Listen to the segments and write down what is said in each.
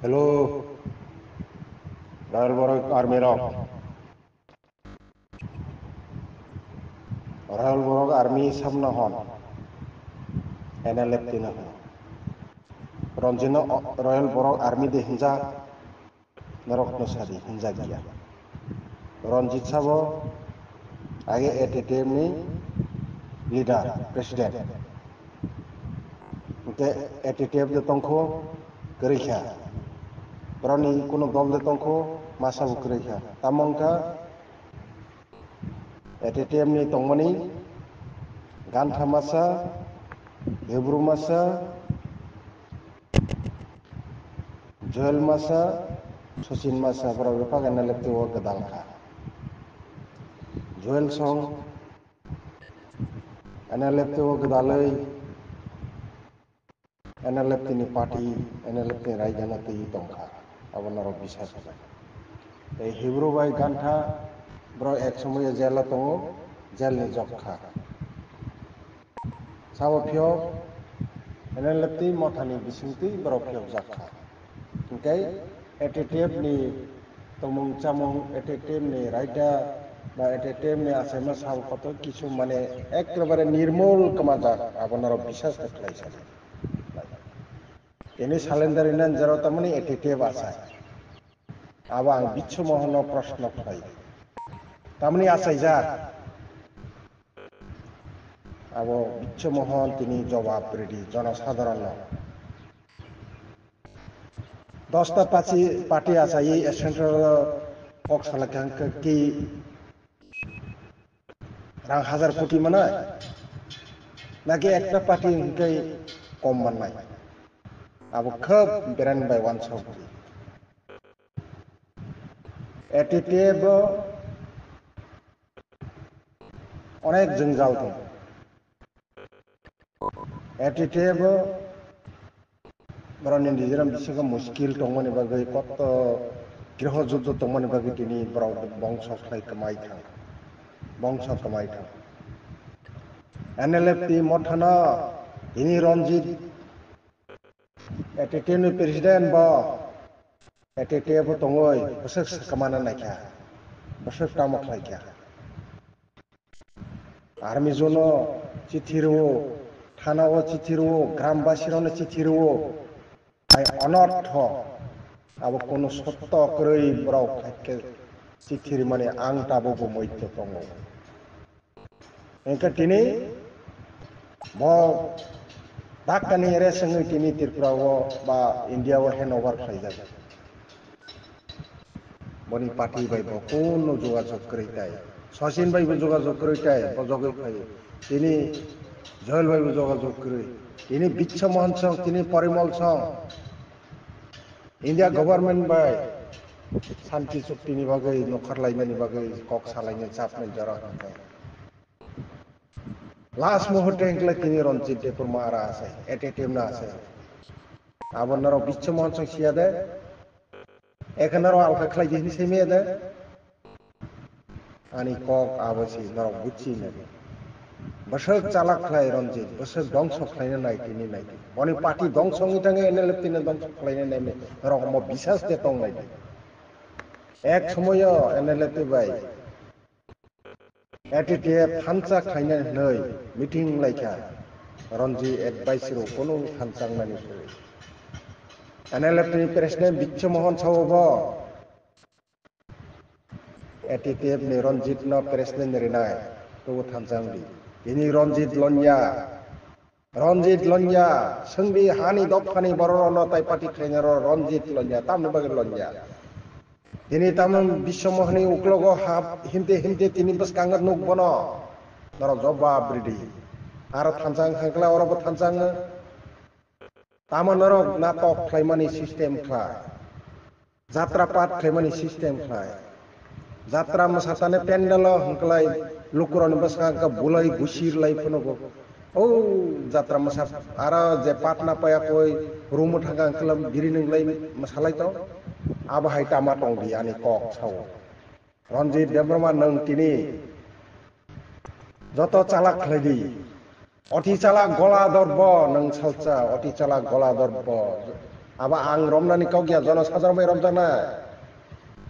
Hello, Royal Borok Army Rock. Royal Borok Army Samna Hon. NLF Tina Hon. Ronjino Royal Borok Army de Hinja Narok Nosari Hinja Gia. Ronjit Sabo Age ATTM ni leader, president. Ute ATTF de Tongko Gerikha. Broni kuno dol de Tongko Masa Gerikha. Tamongka ATTM ni Tongmani Gantha Masa Hebrew Masa Joel Masa Sosin Masa Berapa kan NLF tu Gedalka Joel Song NLF tu Gedalai NLF ni party NLF ni Raijana tu Tongka Awan Narok bisa saja. Hebrew by Gantha Bro eksomoy jela tongo jel ni jokha Sawo pyo NLF ti mothani bisinti bro pyo jakha Okay, ATTF ni tomung chamung ATTF ni raida ba ATTF ni asema saw kото kisu mane ekrabare nirmol kamaja abonar bisas khlaisa ini salendar inan jaro tamani ATTF asai abang bichu mohono prashna khlai tamani asai ja abo bichu mohon tini jawab ready জনসাধারণ 10টা party আছে এই central Cox's Bazar কি রাং 1000 কোটি মানে নাকি একটা party হইতে কম মাননাই আবো খুব বেরান বাই 100 কোটি এটিটিএব অনেক জঞ্জাল দं এটিটিএব Broni nijeram bisingo muskil tongmani bagai kotto griho juddo tongmani bagai tini brok bongso khlai kamai thang bongso kamai thang NLF ti mothana ini Ronjit ATTF ni president ba ATTF tongoi besek kamana naikha besek tamok naikha army zono chithiro thanao chithiro গ্রামবাসীরনে chithiro ai Anartha abo kono sotto kroi brok hakke chithiri mane ang tabo bo moitto tongo engka tini bo dakani ere sangi tini tirpura wo ba india wo hanover khaijak boni party bai bo kono jogajog kreitai sosin bai bo jogajog kreitai bo jogoi khai tini joel bai bo jogajog krei tini bichha mohan song tini parimol song India government by Santi Chukti ni bagai nokhar lainani bagai kok salaini chapnai jara hantai last muhurte engkla tini Ronjit de Purmara ase ATTF na ase abonaro bichcho mohon song siade ekhanaro alka khlai jeni semede ani kok abosi naro buchi nabi besok calak khlai Ronjit besok dongso khlaina nai tini nai boni party dongso ngi tange NLF tini dongso khlaina nai রকম বিশ্বাস তে তং নাই এক সময় NLF by ATTF ফানচা খাইনা नै meeting লাইখা Ranji advice रो কোনো ফানচাং নানি সরে NLF नि প্রেসিডেন্ট বিচ্ছ মোহন সাওব ATTF नि রনজিত ন প্রেসিডেন্ট রিনাই তো থানচাং দি ইনি Ranjit লঞ্জা sengbi hani dopkhani borono tai pati khainaro Ronjit lonja tamni bagai lonja ini tamam bismohni uklogo hab himte tini bas kangar nuk bono naro jawab ready aro thansang khangkla orobo thansang tamanaro natok khlaimani system khlai jatra pat khlaimani system khlai jatra masatane pendalo hangklai lukuroni basanga bulai gusir lai phonogo Oh, jatra masa ara je patna paya koi rumu thanggang kelam diri nenglai masalai to aba hai tama tong di ani kok sawo Ronjit Debroma nang tini joto calak khlai di oti calak gola dorbo nang salcha oti calak gola dorbo aba ang romnani kogya jonosaধারণ bai romjana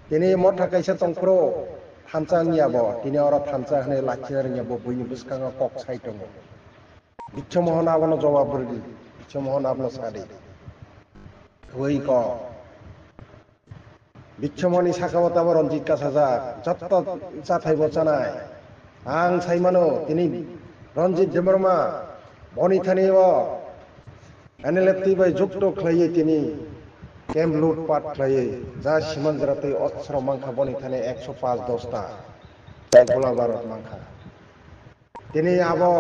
tini motha kaisa tongpro thamchang yabo tini ora thamcha hne lachir yabo buini buskanga kok sai tongo bichmohon abono jawab berdi bichmohon abno sadi oi ko bichmoni sakawat abo Ranjit Kasajak jotto jathai bochanai ang saimano tini Ranjit Debroma boni thani o NLFT bai jukto khlaiye tini kem lutpat khlaiye ja simanjrate অস্ত্র মাংখা boni thane 105-10 ta tai gola barot মাংখা tini abo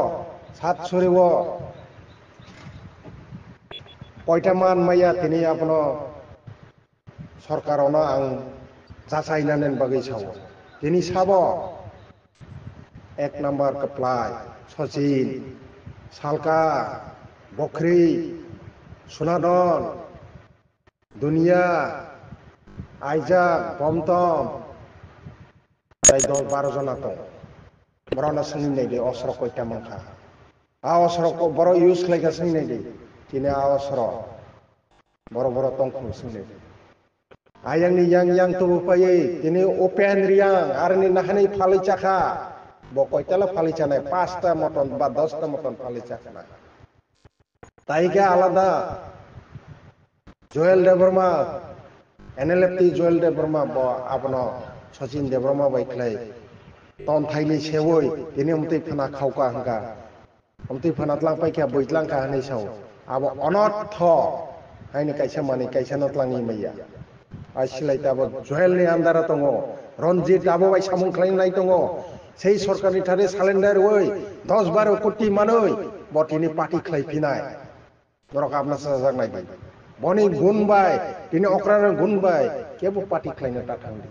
সাতছড়িও কয়টা মান মাইয়া tini apno সরকারনো আং যাচাইনানেন বাগै সাবো tini sabo এক number কাপ্লাই Sachin সালকা বকরি সোনাদন দুনিয়া Isaac বমতম তাই 10-12 জন আতো বড়না সঙ্গি নাই দে অস্ত্র কয়টা মাংখা আ অস্ত্র বড় ইউজ খাইগা সঙ্গি নাই দে তিনি আ অস্ত্র বড় বড় তংখু সঙ্গি ayangni yang tubuh paye ini open riang arni nahani phali chakha bo koitala phali chanai 5টা মটন বা 10টা mutton phali chakha taiga alada Joel Debroma NLFT Joel Debroma bo apno Sachin Debroma bai khlai ton thaili sewoi ini umti phana khauka hangka umti phana tlang paikya boitlang ka hanai sau abo onot tho haini kaisa mani kaisa notlangi maiya asilai tabo Joel ni andara tongo Ranjit abo bai samung khlaim nai tongo sei sorkarni thare salender oi 10-12 কোটি manoi botini party khlai pinai norok apna sajak nai bai boni gun bai tini okrar gun bai kebo party khlaina ta thangdi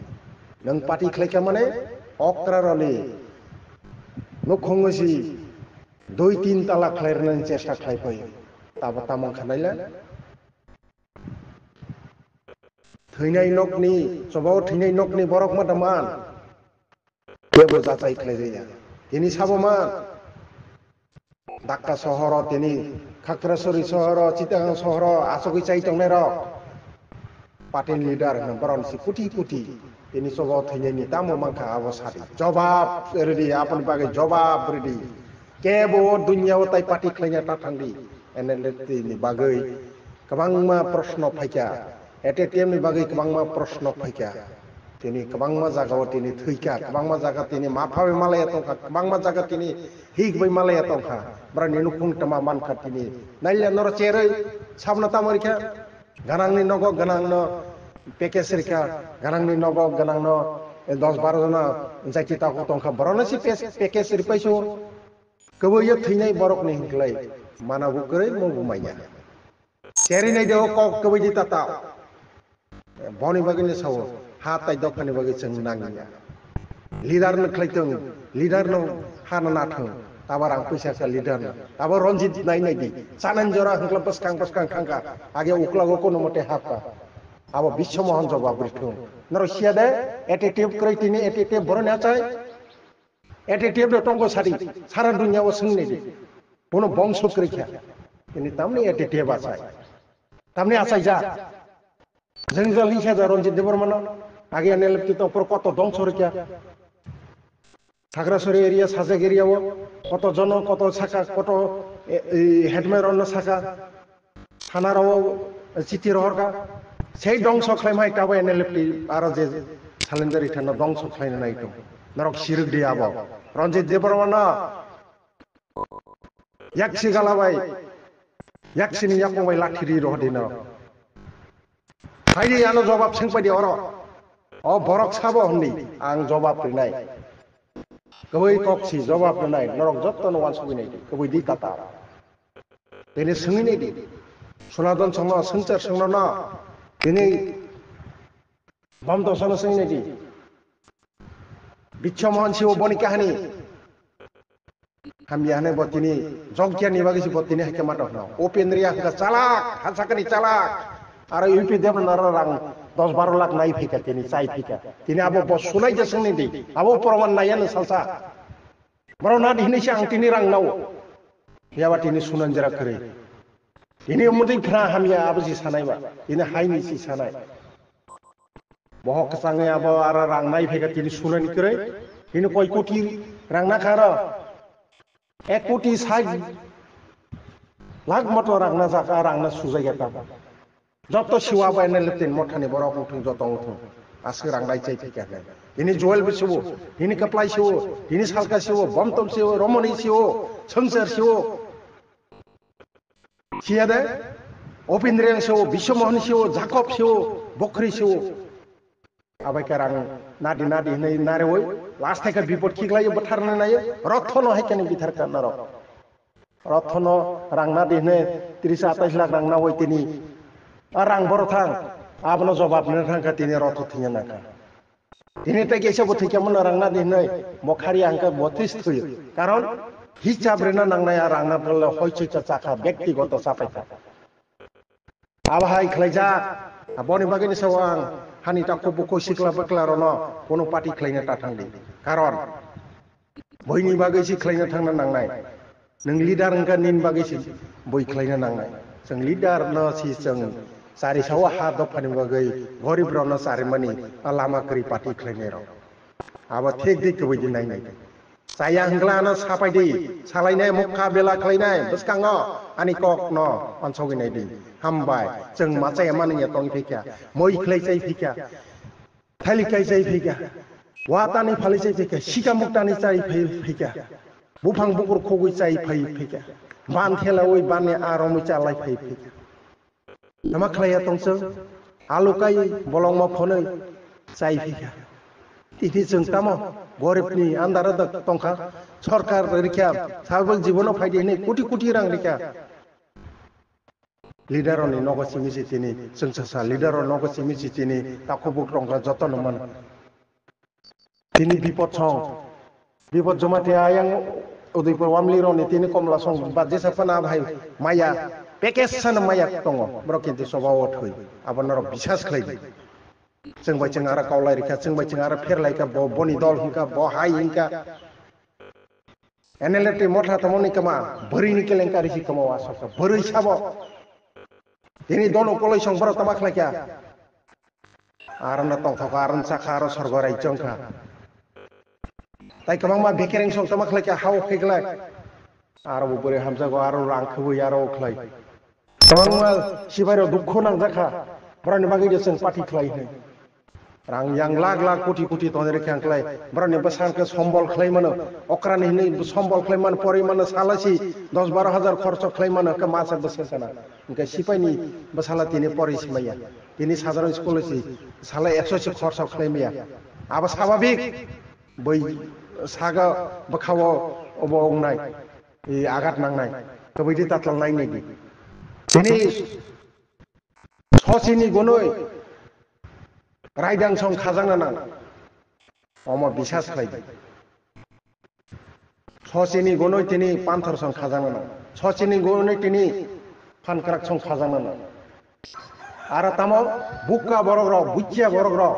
nang party khlaika mane okraroli nukhongosi 2-3 tala khlairnan chesta khlai pai tabo tamang khanaila theinai nokni sobao theinai nokni borok mataman kebo jatai khlaireya tini saboman Dhaka sohoro tini Khakrasori sohoro Chittagong sohoro asogoi chai tongnai rok patin leader baron si kuti tini sobao theinai ni tamo mangkha abo sadi jawab ready apni bagai jawab ready kebo dunya tai party khlaina ta thangdi NLFT ni bagai kabangma proshno phaikya ATTM ni bagai kabangma proshno phaikya tini kabangma jagao tini thuika kabangma jaga tini mafabe malaya tongkha kabangma jaga tini higbai malaya tongkha brani nukung tama mankha tini nailya nor cherei sabna tamarikha ganangni nogo ganangno pekesrika ganangni nogo ganangno 10-12 jona jaiti tako tongkha borona si pekesri paiso keboyo theinai borok ni hinklai manabu korei mogu maiya cherei nai deo kok keboji tata boni bagini sawo hatai dokani bagi cheng nangiya leader no khlaitong leader no hana nathong tabarang paisa ka leader no tabar Ranjit nai di chanan jora hangkla paskang khangka age uklago kono mote hapa abo Bishmohon jawab rithong naro siade attitude kraitini attitude borone achai attitude do tongo sari sara dunya o sungni di kono bongso kraikha ini tamni attitude achai tamni achai ja jeng jali kha Ranjit Debroma আগে NLFT তো উপর কত ধ্বংস রেখা Khagrachari area Sajek এরিয়াও কত জন কত শাখা কত হেডমের অন্য শাখা থানারাও চিঠি রহরকা সেই ধ্বংস খাইমাই কাবো NLFT আর যে সালেন্দার ইঠানো ধ্বংস খাইনা নাইতো নরক সিরক দি আবো Ranjit Debroma না yakshi galabai yaksini yakongbai lathiri rohdina haidi ano jawab sengpadi oro o borok sabo honni ang jawab rinai koboi koksi jawab rinai norok jotto no wan suginai koboi di tata tini sungini di sunadon sangno sengcer sangno na tini bamto sangno sungini di Bishmohon siwo boni kahani kami hane botini jogja ni bagi si botini hake mata no open ria ka calak hasakani calak ara UP Debroma narang 10-12 lakh নাই ফিকা তিনি চাই ফিকা তিনি abo bos sunai je sengni di abo proman nayan salsa baro na dihini siang tini rang nau ya wat ini sunan jara kere ini umudai khra hamya abji sanai ba ini haini si sanai bohok kesange abo ara rang nai phega tini sunani kre ini koi koti rang na khara 1 কোটি 60 লাখ মতো rang na jaka rang na sujai gata যত শিওয়া বাইনে লেতেন মঠানি বড় উঠুন যত উঠুন আজকে rang nai chai thika ini joel bisiwo ini kaplai siwo ini salka siwo bomtom siwo romoni siwo sengser siwo siade opindreng siwo biswamohan siwo jacob siwo bokri siwo abai karang nadi nadi nei nare oi last থেকে বিপদ কিগলাই বঠারনে নাই রথনো হাইকানি বিথার কানার রথনো রাংনা দিনে 30 28 লাখ রাংনা হই তিনি রাং বড় থাং আপনো জবাব নে থাকা তিনি রথ থিয়া নাকা তিনি তে গেছে বথি কেমন রাংনা দিনে মখারি আঙ্কা 32 থই কারণ হিসাব রেনা নাংনায়া রাংনা বলে হইছে চাকা ব্যক্তিগত চাপাইতা আবহাই খলাইজা বনি বাগিনি সাওয়াং hani takko buko sikla bakla rono kono party khlaina ta thangdi karon boini bagai si khlaina thangna nangnai nang leader angka nin bagai si boi khlaina nangnai jeng leader no si jeng sari sawa ha do phani bagai gorib rono sari mani alama kri party khlaina ro aba thek dik koi din nai nai saya hangla no sapai di salainai mukha bela khlainai beskango ani kok no onsogi nai di hambai jeng macai mani ya tong phika moi khlai chai phika thali kai chai phika watani phali chai phika sika muktani chai phika bufang bukur khogui chai phika ban thela oi banne aromi chalai phika nama khlaya tongse alukai bolong ma phonei chai phika ini jeng tamo goribni andara dak tongkha sarkar rikha sabal jibono phaidi nei koti koti rang rikha leader oni nogo simisi tini sengsa leader on nogo simisi tini takobuk rongka joton man tini bipot song bipot jomate ayang udaipur wamli roni tini komla song badje sapana bhai maya package sana maya tongo brokinti sobawo thoi abanor bisas khlai jengbai jeng ara kaulai rikha jengbai jeng ara pherlai ka boni dol hinka bo hai hinka NLT motha tamoni kama bari kelengkari si kama wasaka bari sabo ini dono kolai song baro tamak lakya aran tong thok aran sakharo sorgorai jongkha tai kamang ma bekereng song tamak lakya hau khiglak aro bore hamza go aro rang khbui aro khlai tamang ma sibairo dukho nang jakha brani bagi jeseng pati khlai he rang yang lag lag koti koti tondere kyang khlai brani basan ke sombol khlai mano okrani nei sombol khlai man poriman salasi 10 12 হাজার খরচ khlai mano ka masa besesana ইনকা সিপাইনি বসালা তিনি পরিস মাইয়া তিনি সাধারণ স্কুলে সি সালা 100 সি খরচ খাইমিয়া আবা স্বাভাবিক বই সাগা বখাও অবংনাই এই আঘাত নাংনাই তো বইদি তাতল নাই নেকি তিনি সসিনি গনই রাইদাং সং খাজাংনা নাং অম বিশ্বাস খাই সসিনি গনই তিনি পান্থর সং খাজাংনা নাং সসিনি গনই তিনি Pankrak song khazana ara tamo bukka borogro buchya borogro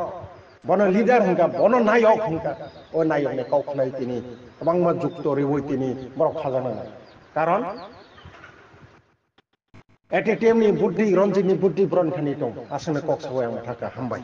bono leader hingka bono nayok hingka o nayok ne kau khlai tini bangma jukto riboi tini borok khazana karon at a time ni buddhi ranjini buddhi bron khani tong asane kok sawa yang thaka hambai